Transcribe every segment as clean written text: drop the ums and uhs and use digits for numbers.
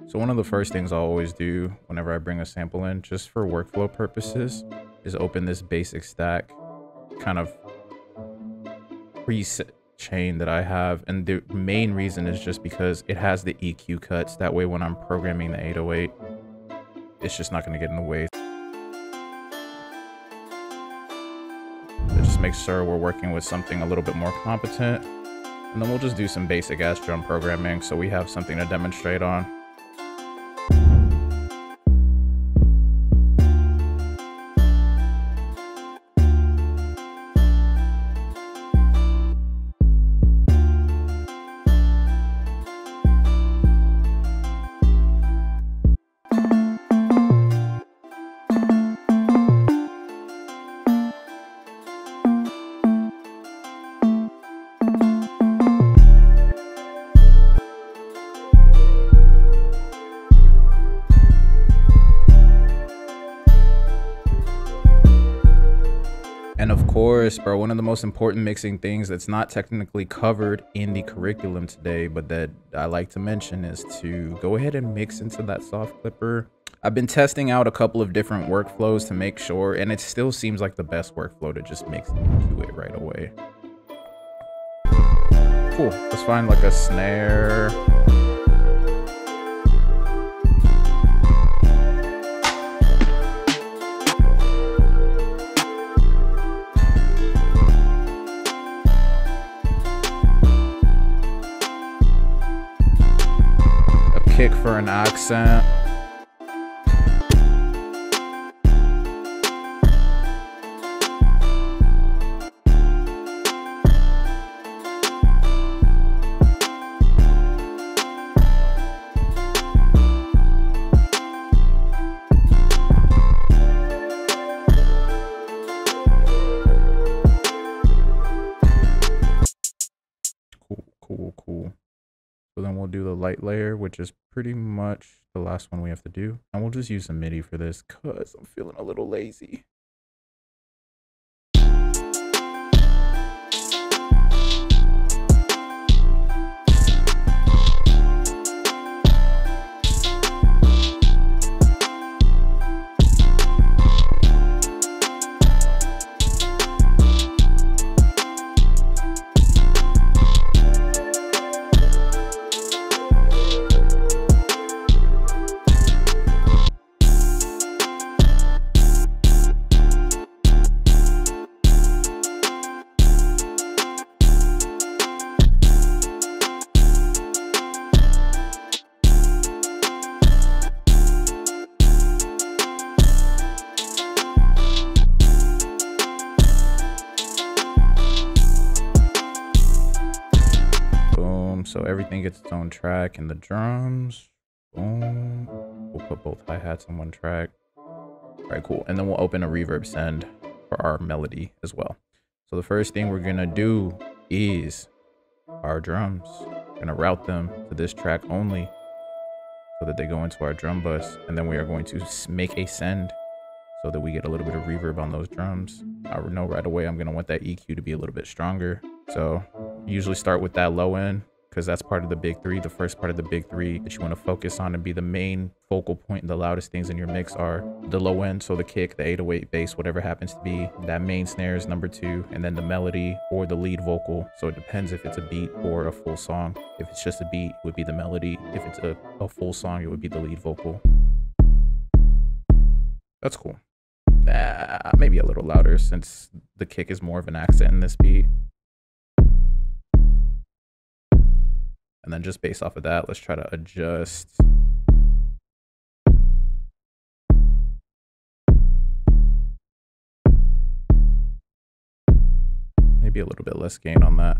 So one of the first things I'll always do whenever I bring a sample in, just for workflow purposes, is open this basic stack kind of preset chain that I have. And the main reason is just because it has the EQ cuts. That way when I'm programming the 808, it's just not going to get in the way. It just makes sure we're working with something a little bit more competent. And then we'll just do some basic ass drum programming so we have something to demonstrate on. And of course, bro, one of the most important mixing things that's not technically covered in the curriculum today, but that I like to mention, is to go ahead and mix into that soft clipper. I've been testing out a couple of different workflows to make sure, and it still seems like the best workflow to just mix into it right away. Cool, let's find like a snare. Kick for an accent. Cool. So then we'll do the light layer, which is pretty much the last one we have to do. And we'll just use some MIDI for this because I'm feeling a little lazy. So everything gets its own track, and the drums, boom. We'll put both hi-hats on one track. All right, cool. And then we'll open a reverb send for our melody as well. So the first thing we're gonna do is our drums. We're gonna route them to this track only so that they go into our drum bus. And then we are going to make a send so that we get a little bit of reverb on those drums. I know right away I'm gonna want that EQ to be a little bit stronger. So usually start with that low end, because that's part of the big three. The first part of the big three that you want to focus on and be the main focal point and the loudest things in your mix are the low end, so the kick, the 808 bass, whatever happens to be. That main snare is number 2, and then the melody or the lead vocal. So it depends if it's a beat or a full song. If it's just a beat, it would be the melody. If it's a full song, it would be the lead vocal. That's cool. Maybe a little louder since the kick is more of an accent in this beat. And then just based off of that, let's try to adjust. Maybe a little bit less gain on that.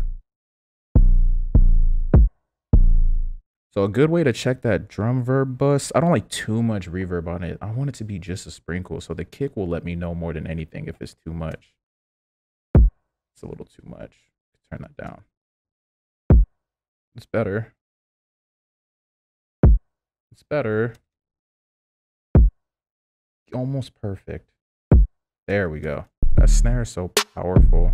So a good way to check that drum verb bus, I don't like too much reverb on it. I want it to be just a sprinkle. So the kick will let me know more than anything if it's too much. It's a little too much. Turn that down. It's better. It's better. Almost perfect. There we go. That snare is so powerful.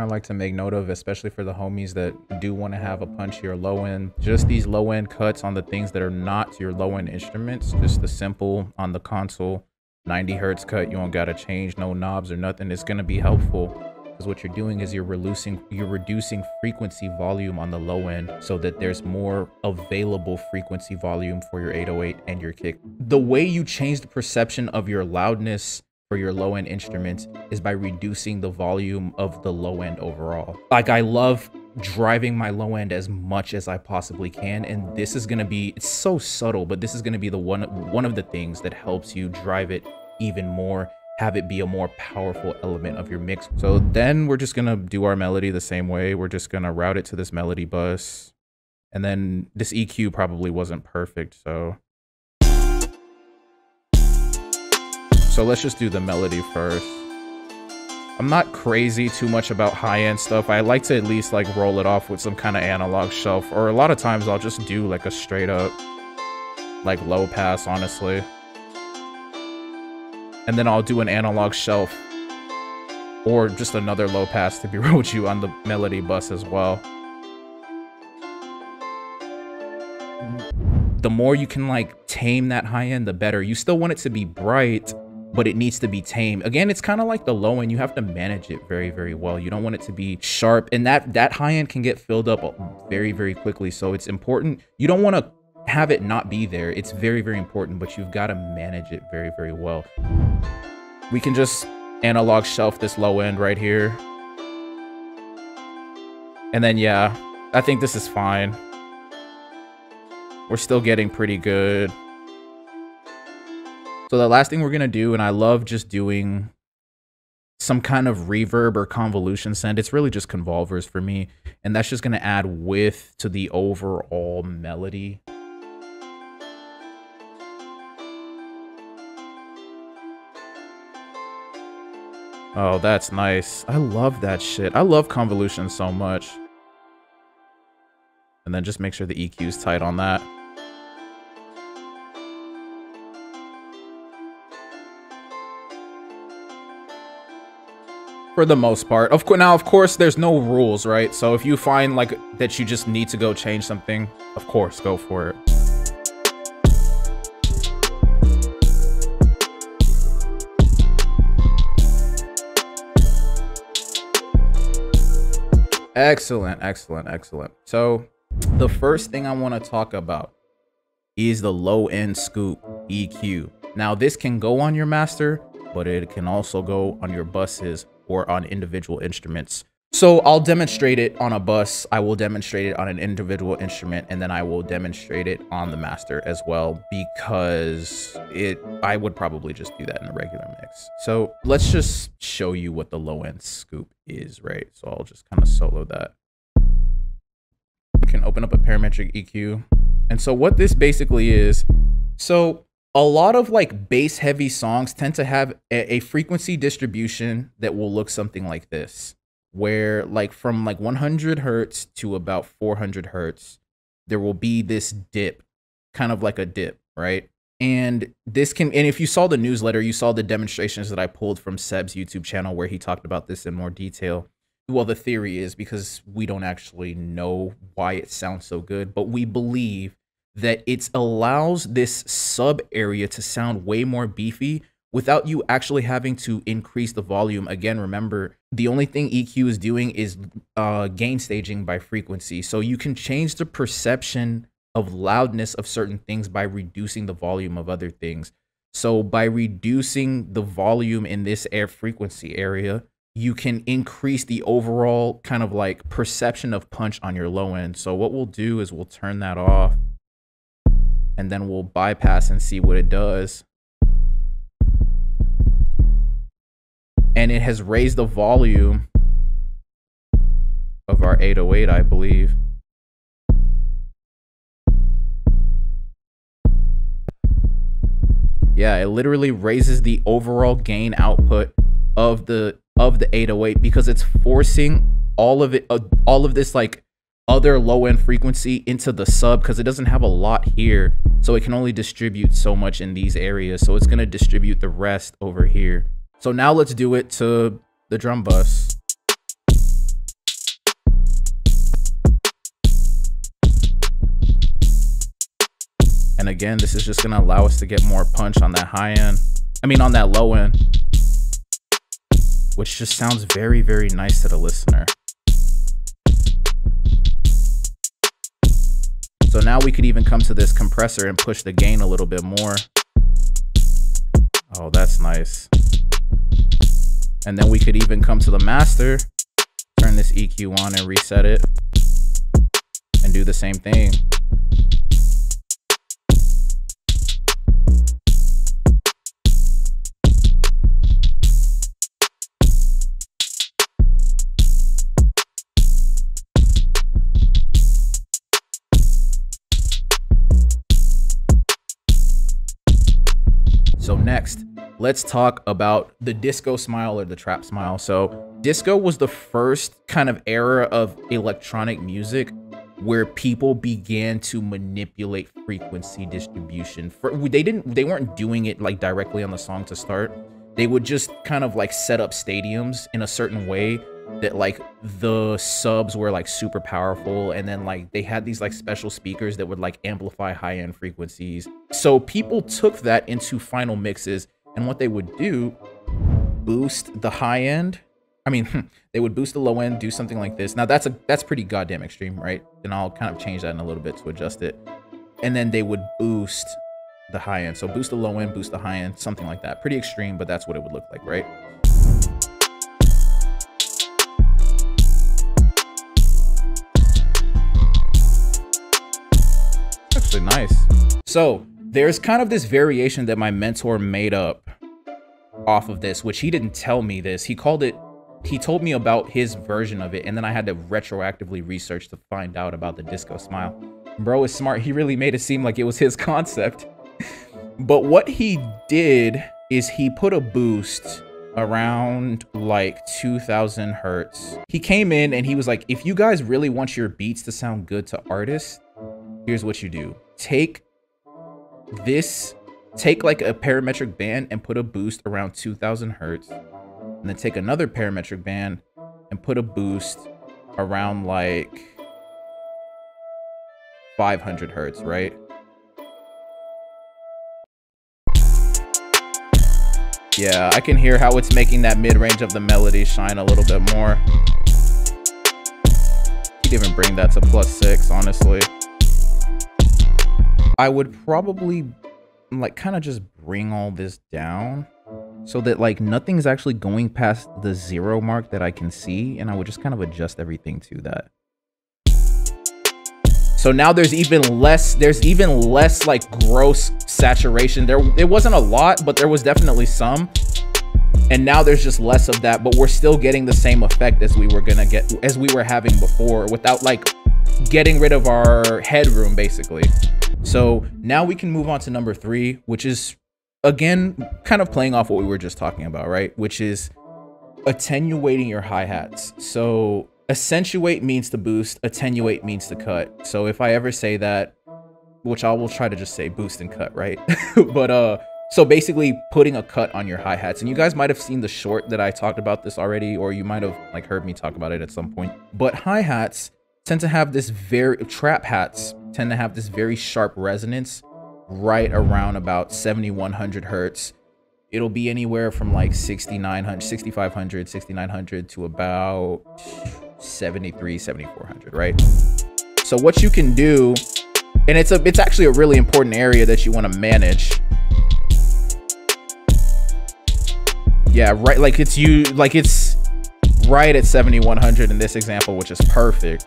like to make note of, especially for the homies that do want to have a punchier low end, just these low end cuts on the things that are not your low end instruments, just the simple on the console 90 hertz cut. You don't got to change no knobs or nothing. It's going to be helpful, because what you're doing is you're reducing frequency volume on the low end so that there's more available frequency volume for your 808 and your kick. The way you change the perception of your loudness for your low end instruments is by reducing the volume of the low end overall. Like, I love driving my low end as much as I possibly can, and this is going to be, it's so subtle, but this is going to be the one of the things that helps you drive it even more, have it be a more powerful element of your mix. So then we're just gonna do our melody the same way. We're just gonna route it to this melody bus, and then this EQ probably wasn't perfect, so let's just do the melody first. I'm not crazy too much about high-end stuff. I like to at least like roll it off with some kind of analog shelf, or a lot of times I'll just do like a straight up like low pass, honestly. And then I'll do an analog shelf or just another low pass, to be real with you, on the melody bus as well. The more you can like tame that high end, the better. You still want it to be bright, but it needs to be tame. Again, it's kind of like the low end. You have to manage it very, very well. You don't want it to be sharp, and that high end can get filled up very, very quickly. So it's important. You don't want to have it not be there. It's very, very important, but you've got to manage it very, very well. We can just analog shelf this low end right here. And then, yeah, I think this is fine. We're still getting pretty good. So the last thing we're going to do, and I love just doing some kind of reverb or convolution send. It's really just convolvers for me. And that's just going to add width to the overall melody. Oh, that's nice. I love that shit. I love convolution so much. And then just make sure the EQ is tight on that. For the most part. Now, of course, there's no rules, right? So if you find like that you just need to go change something, of course, go for it. Excellent, excellent, excellent. So the first thing I want to talk about is the low end scoop EQ. Now this can go on your master, but it can also go on your buses or on individual instruments. So I'll demonstrate it on a bus, I will demonstrate it on an individual instrument, and then I will demonstrate it on the master as well, because I would probably just do that in a regular mix. So let's just show you what the low end scoop is, right? So I'll just kind of solo that. You can open up a parametric EQ. And so what this basically is, so a lot of like bass heavy songs tend to have a frequency distribution that will look something like this, where like from like 100 hertz to about 400 hertz, there will be this dip, kind of like a dip, right? And this can, and if you saw the newsletter, you saw the demonstrations that I pulled from Seb's YouTube channel where he talked about this in more detail. Well, the theory is, because we don't actually know why it sounds so good, but we believe that it allows this sub area to sound way more beefy without you actually having to increase the volume. Again, remember, the only thing EQ is doing is gain staging by frequency. So you can change the perception of loudness of certain things by reducing the volume of other things. So by reducing the volume in this air frequency area, you can increase the overall kind of like perception of punch on your low end. So what we'll do is we'll turn that off, and then we'll bypass and see what it does. And it has raised the volume of our 808, I believe. Yeah, it literally raises the overall gain output of the 808, because it's forcing all of this like other low end frequency into the sub, because it doesn't have a lot here, so it can only distribute so much in these areas, so it's going to distribute the rest over here. So now let's do it to the drum bus. then again, this is just gonna allow us to get more punch on that high end. I mean, on that low end, which just sounds very, very nice to the listener. So now we could even come to this compressor and push the gain a little bit more. Oh, that's nice. And then we could even come to the master, turn this EQ on and reset it, and do the same thing. So next, let's talk about the disco smile or the trap smile. So disco was the first kind of era of electronic music where people began to manipulate frequency distribution. They weren't doing it like directly on the song to start. They would just kind of like set up stadiums in a certain way that like the subs were like super powerful, and then like they had these like special speakers that would like amplify high-end frequencies. So people took that into final mixes, and what they would do, boost the high end. I mean, they would boost the low end, do something like this. Now that's pretty goddamn extreme, right? And I'll kind of change that in a little bit to adjust it. And then they would boost the high end. So boost the low end, boost the high end, something like that. Pretty extreme, but that's what it would look like, right? Actually nice. So there's kind of this variation that my mentor made up off of this, which he didn't tell me this. He told me about his version of it, and then I had to retroactively research to find out about the disco smile. Bro is smart. He really made it seem like it was his concept. But what he did is he put a boost around like 2000 hertz. He came in and he was like, if you guys really want your beats to sound good to artists, here's what you do. Take like a parametric band and put a boost around 2000 hertz. And then take another parametric band and put a boost around like 500 hertz, right? Yeah, I can hear how it's making that mid-range of the melody shine a little bit more. You'd even bring that to +6, honestly. I would probably like kind of just bring all this down so that like nothing's actually going past the 0 mark that I can see, and I would just kind of adjust everything to that. So now there's even less like gross saturation. It wasn't a lot, but there was definitely some. And now there's just less of that, but we're still getting the same effect as we were having before, without like getting rid of our headroom basically. So now we can move on to number 3, which is again kind of playing off what we were just talking about, right? Which is attenuating your hi-hats. So accentuate means to boost, attenuate means to cut. So if I ever say that, which I will try to just say boost and cut, right? But so basically putting a cut on your hi-hats. And you guys might have seen the short that I talked about this already, or you might have like heard me talk about it at some point. But hi-hats tend to have this trap hats tend to have this very sharp resonance right around about 7100 hertz. It'll be anywhere from like 6900, 6500, 6900 to about 73, 7400, right? So what you can do, and it's actually a really important area that you want to manage. Yeah, right, like it's right at 7100 in this example, which is perfect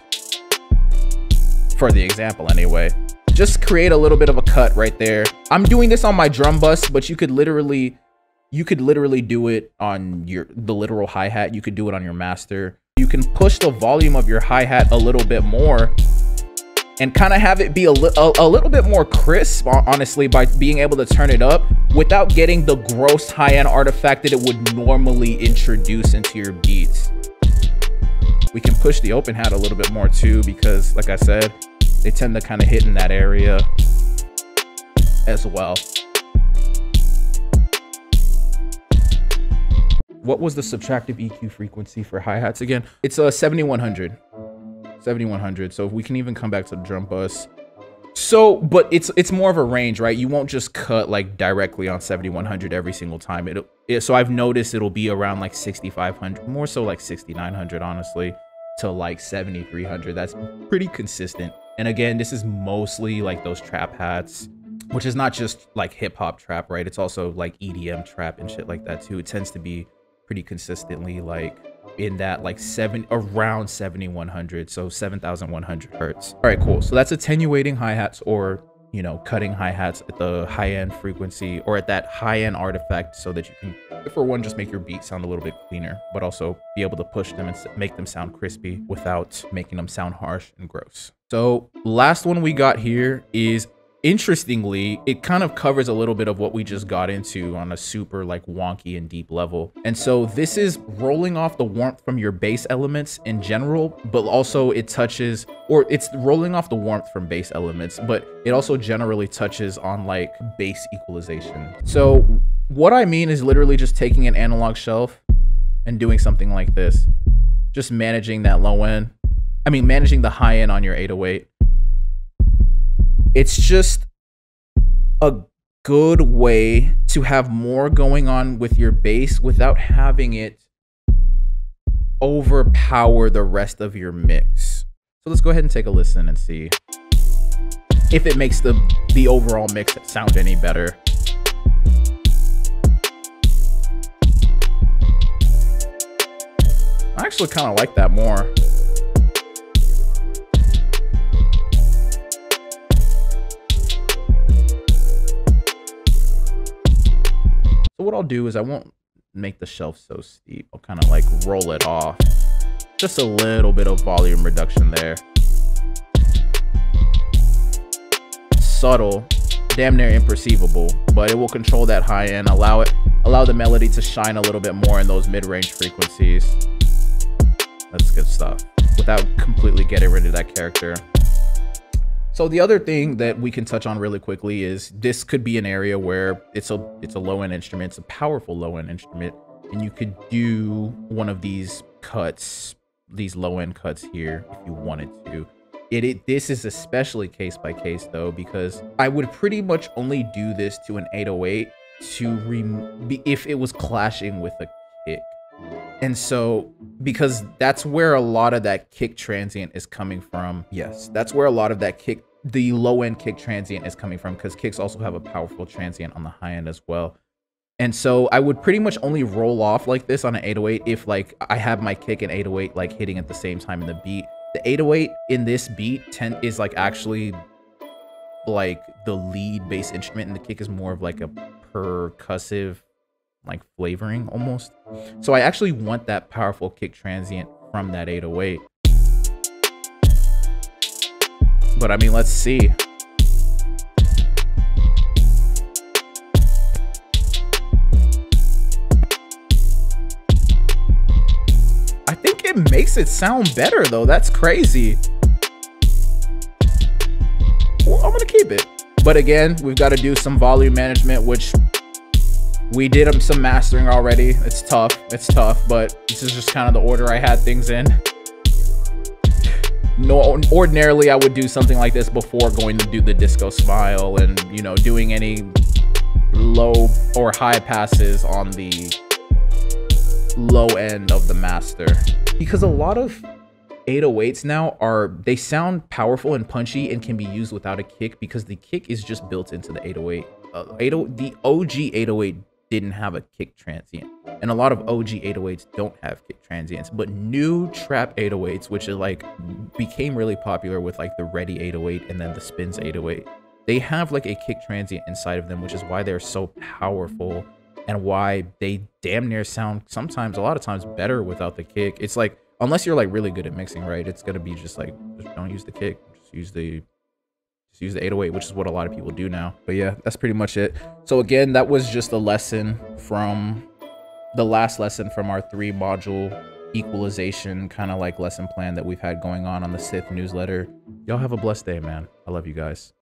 for the example anyway. Just create a little bit of a cut right there. I'm doing this on my drum bus, but you could literally do it on the literal hi-hat. You could do it on your master. You can push the volume of your hi-hat a little bit more and kind of have it be a little bit more crisp, honestly, by being able to turn it up without getting the gross high-end artifact that it would normally introduce into your beats. We can push the open hat a little bit more too, because like I said, they tend to kind of hit in that area as well. What was the subtractive EQ frequency for hi-hats again? It's 7100. 7100. So if we can even come back to the drum bus, So, but it's more of a range, right? You won't just cut like directly on 7100 every single time. So I've noticed it'll be around like 6500, more so like 6900, honestly, to like 7300. That's pretty consistent. And again, this is mostly like those trap hats, which is not just like hip hop trap, right? It's also like EDM trap and shit like that too. It tends to be pretty consistently like in that like around 7100, so 7100 hertz. All right, cool. So that's attenuating hi-hats, or you know, cutting hi-hats at the high-end frequency or at that high-end artifact, so that you can, for one, just make your beat sound a little bit cleaner, but also be able to push them and make them sound crispy without making them sound harsh and gross. So last one we got here is, interestingly, it kind of covers a little bit of what we just got into on a super like wonky and deep level. And so this is rolling off the warmth from your bass elements in general, but also it touches, or it's rolling off the warmth from bass elements, but it also generally touches on like bass equalization. So what I mean is literally just taking an analog shelf and doing something like this, just managing that low end, managing the high end on your 808. It's just a good way to have more going on with your bass without having it overpower the rest of your mix. So let's go ahead and take a listen and see if it makes the overall mix sound any better. I actually kind of like that more. So what I'll do is I won't make the shelf so steep. I'll kind of like roll it off. Just a little bit of volume reduction there. Subtle, damn near imperceivable, but it will control that high end, allow the melody to shine a little bit more in those mid-range frequencies. That's good stuff, without completely getting rid of that character. So the other thing that we can touch on really quickly is this could be an area where it's a low-end instrument, it's a powerful low-end instrument, and you could do one of these cuts, these low-end cuts here if you wanted to. This is especially case by case though, because I would pretty much only do this to an 808 if it was clashing with a kick. And so, because that's where a lot of that kick transient is coming from. Yes, that's where a lot of that the low-end kick transient is coming from, because kicks also have a powerful transient on the high end as well. And so I would pretty much only roll off like this on an 808 if like I have my kick and 808 like hitting at the same time in the beat. The 808 in this beat is like actually like the lead bass instrument, and the kick is more of like a percussive like flavoring almost. So I actually want that powerful kick transient from that 808. But I mean, let's see. I think it makes it sound better though. That's crazy. Well, I'm gonna keep it. But again, we've got to do some volume management, which we did some mastering already. It's tough, but this is just kind of the order I had things in. No, ordinarily I would do something like this before going to do the disco smile and, you know, doing any low or high passes on the low end of the master. Because a lot of 808s now they sound powerful and punchy and can be used without a kick, because the kick is just built into the 808. The OG 808 didn't have a kick transient, and a lot of OG 808s don't have kick transients. But new trap 808s, which is like became really popular with like the Ready 808 and then the Spins 808, they have like a kick transient inside of them, which is why they're so powerful and why they damn near sound sometimes, a lot of times, better without the kick. It's like, unless you're like really good at mixing, right, it's gonna be just like, just don't use the kick, just use the 808, which is what a lot of people do now. But yeah, that's pretty much it. So again, that was just a lesson from the last lesson from our 3-module equalization kind of like lesson plan that we've had going on the Sith newsletter. Y'all have a blessed day, man. I love you guys.